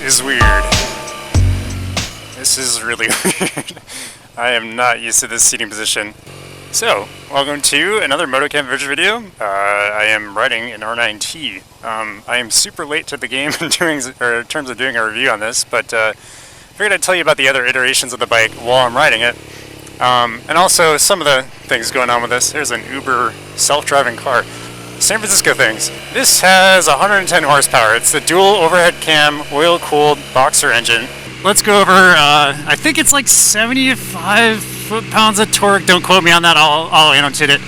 is weird. This is really weird. I am not used to this seating position. So, welcome to another MotoCamp Vision video. I am riding an RnineT. I am super late to the game in terms of doing a review on this, but figured I'd tell you about the other iterations of the bike while I'm riding it. And also some of the things going on with this. There's an Uber self-driving car. San Francisco things. This has 110 horsepower. It's the dual overhead cam, oil-cooled boxer engine. Let's go over, I think it's like 75 foot-pounds of torque. Don't quote me on that, I'll annotate it.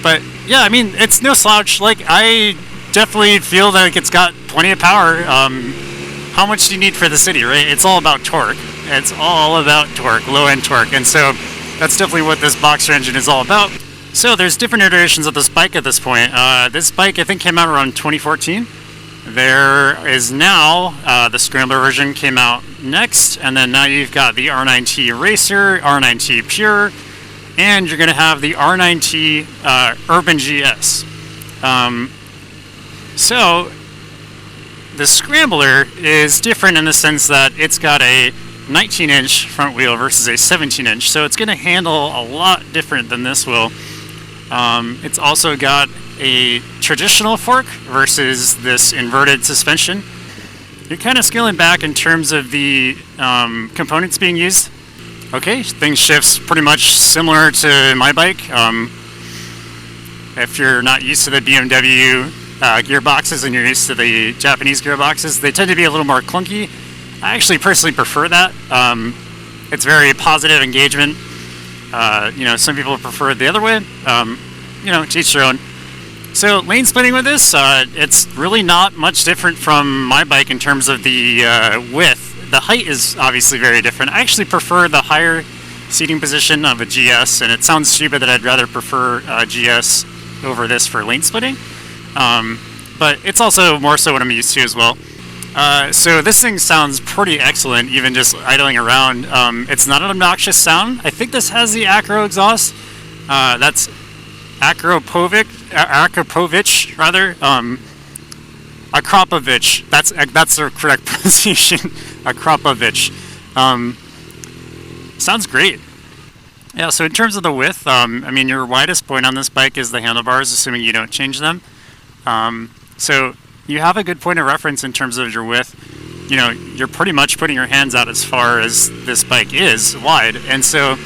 But yeah, I mean, it's no slouch. Like, I definitely feel like it's got plenty of power. How much do you need for the city, right? It's all about torque. It's all about torque, low-end torque. And so that's definitely what this boxer engine is all about. So there's different iterations of this bike at this point. This bike, I think, came out around 2014. There is now, the Scrambler version came out next, and then now you've got the RnineT Racer, RnineT Pure, and you're going to have the RnineT Urban GS. So the Scrambler is different in the sense that it's got a 19-inch front wheel versus a 17-inch, so it's going to handle a lot different than this will. It's also got a traditional fork versus this inverted suspension. You're kind of scaling back in terms of the components being used. Okay, things shifts pretty much similar to my bike. If you're not used to the BMW gearboxes and you're used to the Japanese gearboxes, they tend to be a little more clunky. I actually personally prefer that. It's very positive engagement. Some people prefer it the other way. To each their own. So lane splitting with this, it's really not much different from my bike in terms of the width. The height is obviously very different. I actually prefer the higher seating position of a GS, and it sounds stupid that I'd rather prefer a GS over this for lane splitting. But it's also more so what I'm used to as well. So this thing sounds pretty excellent, even just idling around. It's not an obnoxious sound. I think this has the Acro exhaust. That's Akrapovic, rather. Akrapovic. That's the correct pronunciation. Akrapovic. Sounds great. Yeah. So in terms of the width, your widest point on this bike is the handlebars, assuming you don't change them. So you have a good point of reference in terms of your width. You're pretty much putting your hands out as far as this bike is wide, and so.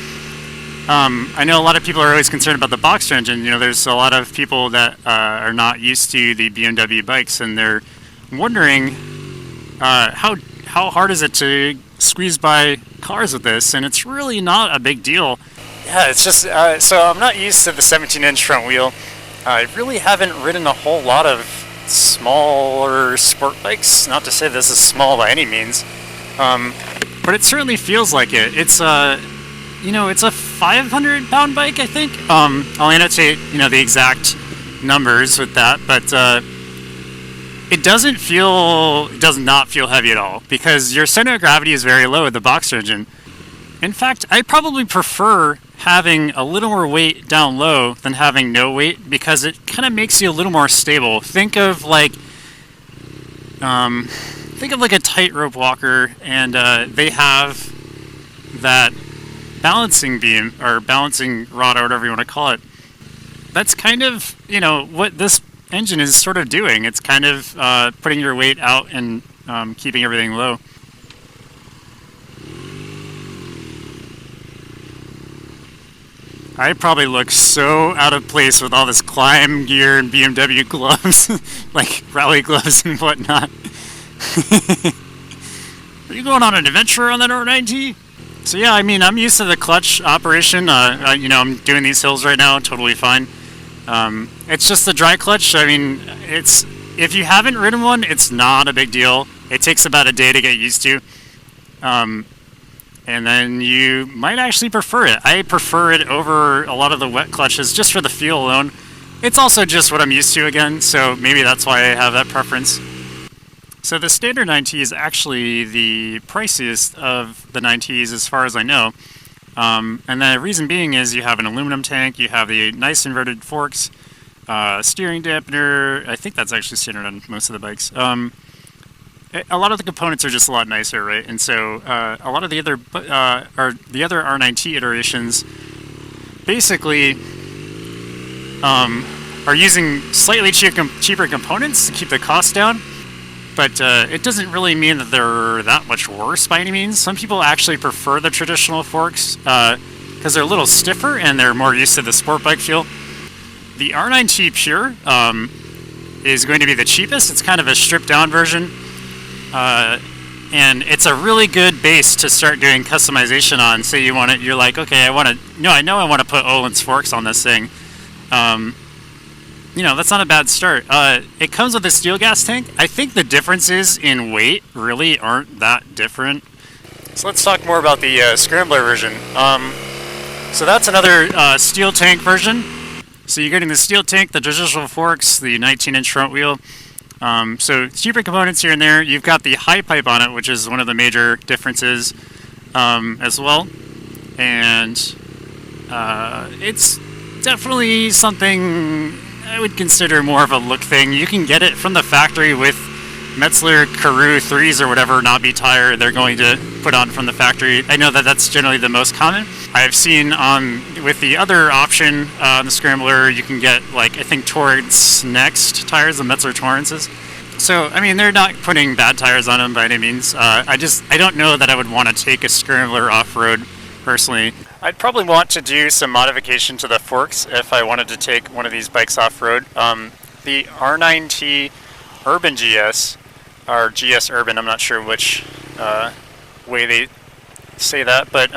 I know a lot of people are always concerned about the boxer engine. There's a lot of people that are not used to the BMW bikes, and they're wondering how hard is it to squeeze by cars with this, and it's really not a big deal. Yeah, it's just, so I'm not used to the 17-inch front wheel. I really haven't ridden a whole lot of smaller sport bikes, not to say this is small by any means, but it certainly feels like it. It's it's a 500-pound bike, I think. I'll annotate, the exact numbers with that, but it does not feel heavy at all, because your center of gravity is very low with the boxer engine. In fact, I probably prefer having a little more weight down low than having no weight, because it kind of makes you a little more stable. Think of like a tightrope walker, and they have that balancing beam or balancing rod or whatever you want to call it. That's kind of what this engine is sort of doing. It's kind of putting your weight out and keeping everything low. I probably look so out of place with all this climb gear and BMW gloves, like rally gloves and whatnot. Are you going on an adventure on that RnineT? So yeah, I'm used to the clutch operation. I'm doing these hills right now, totally fine. It's just the dry clutch. If you haven't ridden one, it's not a big deal. It takes about a day to get used to. And then you might actually prefer it. I prefer it over a lot of the wet clutches just for the feel alone. It's also just what I'm used to again, so maybe that's why I have that preference. So the standard 9T is actually the priciest of the 9Ts as far as I know. And the reason being is you have an aluminum tank, you have the nice inverted forks, steering dampener. I think that's actually standard on most of the bikes. And a lot of the components are just a lot nicer, right? And so a lot of the other RnineT iterations basically are using slightly cheaper components to keep the cost down. But it doesn't really mean that they're that much worse by any means. Some people actually prefer the traditional forks because they're a little stiffer and they're more used to the sport bike feel. The RnineT Pure is going to be the cheapest. It's kind of a stripped down version. And it's a really good base to start doing customization on. Say you're like, okay, I know I want to put Öhlins forks on this thing. That's not a bad start. It comes with a steel gas tank. I think the differences in weight really aren't that different. So let's talk more about the Scrambler version. So that's another steel tank version. So you're getting the steel tank, the traditional forks, the 19-inch front wheel. So cheaper components here and there. You've got the high pipe on it, which is one of the major differences as well. And it's definitely something I would consider more of a look thing. You can get it from the factory with Metzeler Karoo 3s or whatever knobby tire they're going to put on from the factory. I know that that's generally the most common. I've seen with the other option on the Scrambler, you can get I think Torrance Next tires, the Metzeler Torrances. So, I mean, they're not putting bad tires on them by any means. I don't know that I would want to take a Scrambler off-road personally. I'd probably want to do some modification to the forks if I wanted to take one of these bikes off-road. The RnineT Urban GS, or GS Urban, I'm not sure which way they say that, but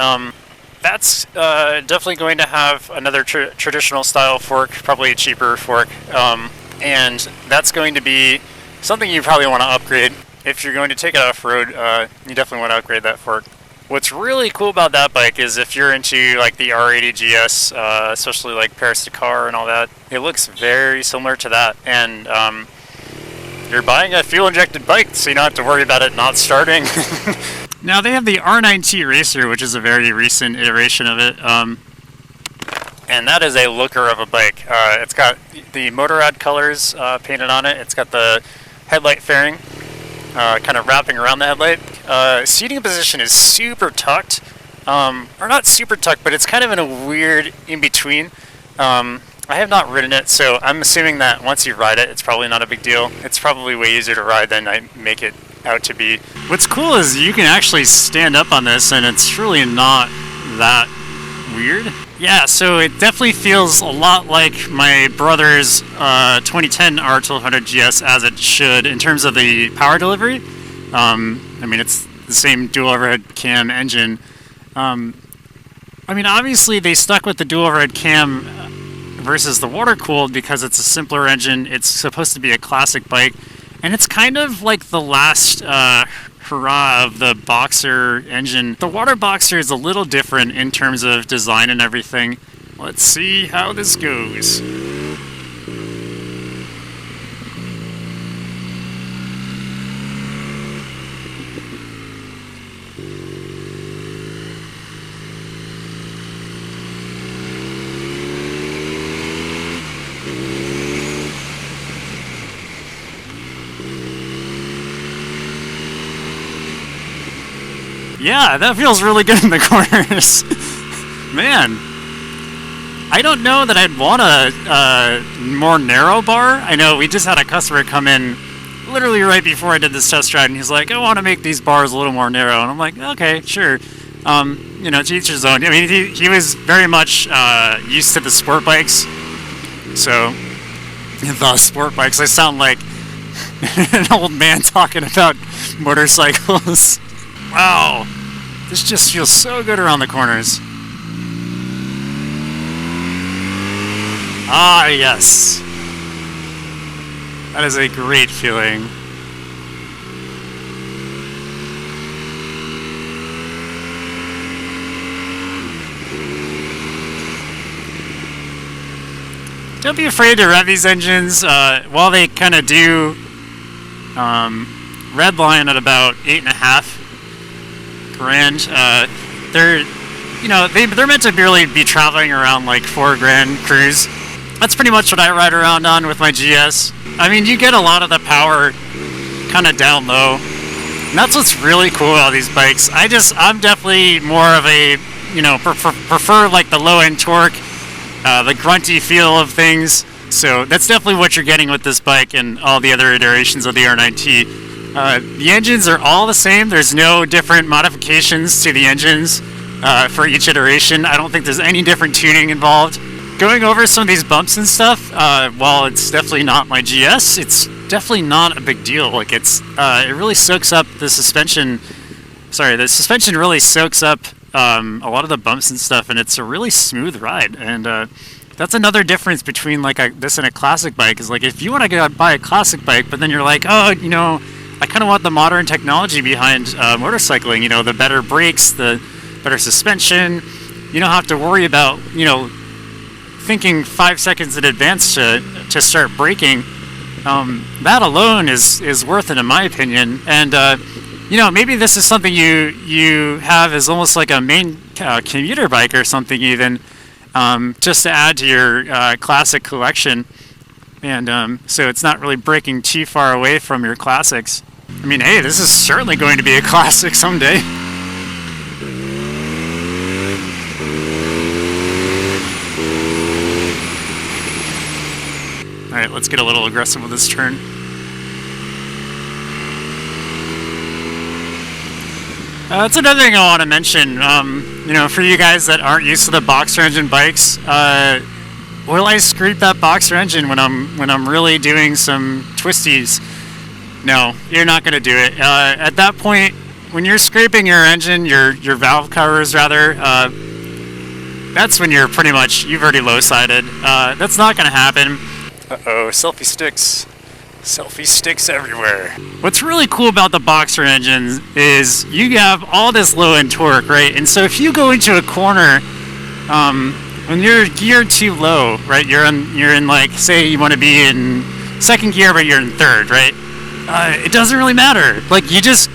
that's definitely going to have another traditional style fork, probably a cheaper fork, and that's going to be something you probably want to upgrade. If you're going to take it off-road, you definitely want to upgrade that fork. What's really cool about that bike is if you're into the R80 GS, especially Paris-Dakar and all that, it looks very similar to that. And you're buying a fuel-injected bike, so you don't have to worry about it not starting. Now they have the RnineT Racer, which is a very recent iteration of it, and that is a looker of a bike. It's got the Motorrad colors painted on it. It's got the headlight fairing kind of wrapping around the headlight. Seating position is super tucked, or not super tucked, but it's kind of in a weird in-between. I have not ridden it, so I'm assuming that once you ride it, it's probably not a big deal. It's probably way easier to ride than I make it out to be. What's cool is you can actually stand up on this, and it's really not that weird. Yeah, so it definitely feels a lot like my brother's 2010 R1200 GS, as it should, in terms of the power delivery. I mean, it's the same dual overhead cam engine. I mean, obviously they stuck with the dual overhead cam versus the water-cooled because it's a simpler engine. It's supposed to be a classic bike, and it's kind of like the last hurrah of the Boxer engine. The water Boxer is a little different in terms of design and everything. Let's see how this goes. Yeah, that feels really good in the corners. Man, I don't know that I'd want a more narrow bar. I know we just had a customer come in literally right before I did this test ride, and he's like, I want to make these bars a little more narrow. And I'm like, okay, sure. To each his own. I mean, he was very much used to the sport bikes. So, the sport bikes, I sound like an old man talking about motorcycles. Wow, this just feels so good around the corners. Ah, yes. That is a great feeling. Don't be afraid to rev these engines. While they kind of do redline at about 8.5 grand. They're meant to barely be traveling around like $4,000 cruise. That's pretty much what I ride around on with my GS. I mean, you get a lot of the power kind of down low. And that's what's really cool about these bikes. I'm definitely more of a, prefer like the low end torque, the grunty feel of things. So that's definitely what you're getting with this bike and all the other iterations of the RnineT. The engines are all the same. There's no different modifications to the engines for each iteration. I don't think there's any different tuning involved. Going over some of these bumps and stuff, while it's definitely not my GS, it's definitely not a big deal. Like it really soaks up the suspension. Sorry, the suspension really soaks up a lot of the bumps and stuff, and it's a really smooth ride. And that's another difference between like this and a classic bike. Is like if you want to go buy a classic bike, but then you're like, oh, I kind of want the modern technology behind motorcycling. The better brakes, the better suspension. You don't have to worry about thinking 5 seconds in advance to start braking. That alone is worth it in my opinion. And maybe this is something you have as almost like a main commuter bike or something even, just to add to your classic collection. And so it's not really breaking too far away from your classics. I mean, hey, this is certainly going to be a classic someday. Alright, let's get a little aggressive with this turn. That's another thing I want to mention. For you guys that aren't used to the boxer engine bikes, will I scrape that boxer engine when I'm really doing some twisties? No, you're not going to do it. At that point, when you're scraping your engine, your valve covers rather, that's when you've already low-sided. That's not going to happen. Uh-oh, selfie sticks. Selfie sticks everywhere. What's really cool about the boxer engines is you have all this low-end torque, right? And so if you go into a corner, when you're geared too low, right? You're in like, say you want to be in second gear, but you're in third, right? It doesn't really matter. Like you just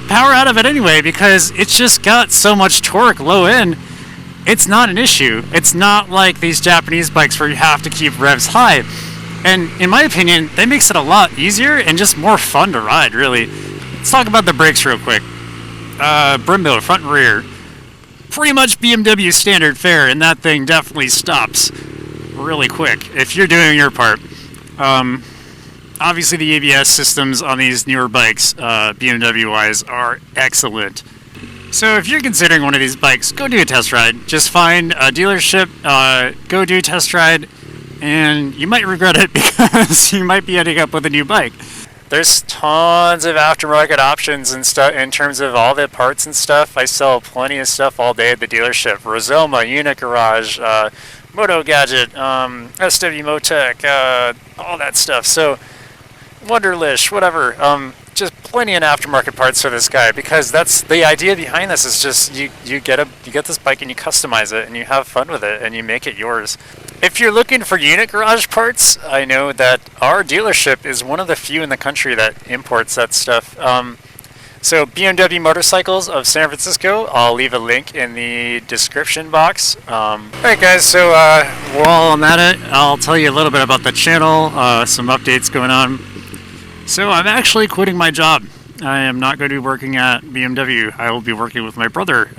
power out of it anyway because it's just got so much torque low end. It's not an issue. It's not like these Japanese bikes where you have to keep revs high. And in my opinion, that makes it a lot easier and just more fun to ride, really. Let's talk about the brakes real quick. Brembo, front and rear. Pretty much BMW standard fare, and that thing definitely stops really quick if you're doing your part. Obviously, the ABS systems on these newer bikes, BMW-wise, are excellent. So if you're considering one of these bikes, go do a test ride. Just find a dealership, go do a test ride, and you might regret it because you might be ending up with a new bike. There's tons of aftermarket options and stuff in terms of all the parts and stuff. I sell plenty of stuff all day at the dealership. Rosoma, Unit Garage, Moto Gadget, SW Motec, all that stuff. So Wunderlich, whatever. Just plenty of aftermarket parts for this guy because that's the idea behind this. Is just you get this bike and you customize it and you have fun with it and you make it yours. If you're looking for Unit Garage parts, I know that our dealership is one of the few in the country that imports that stuff. So BMW Motorcycles of San Francisco, I'll leave a link in the description box. Alright guys, so while I'm at it, I'll tell you a little bit about the channel, some updates going on. So I'm actually quitting my job. I am not going to be working at BMW. I will be working with my brother.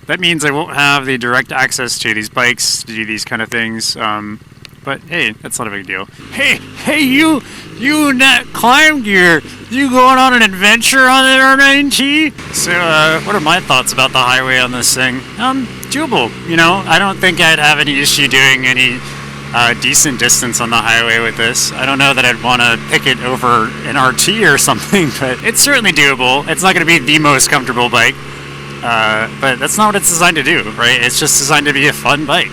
That means I won't have the direct access to these bikes to do these kind of things. But hey, that's not a big deal. Hey, you in that climb gear, you going on an adventure on the RnineT? So, what are my thoughts about the highway on this thing? Doable. I don't think I'd have any issue doing any decent distance on the highway with this. I don't know that I'd want to pick it over an RT or something, but it's certainly doable. It's not going to be the most comfortable bike, but that's not what it's designed to do, right? It's just designed to be a fun bike.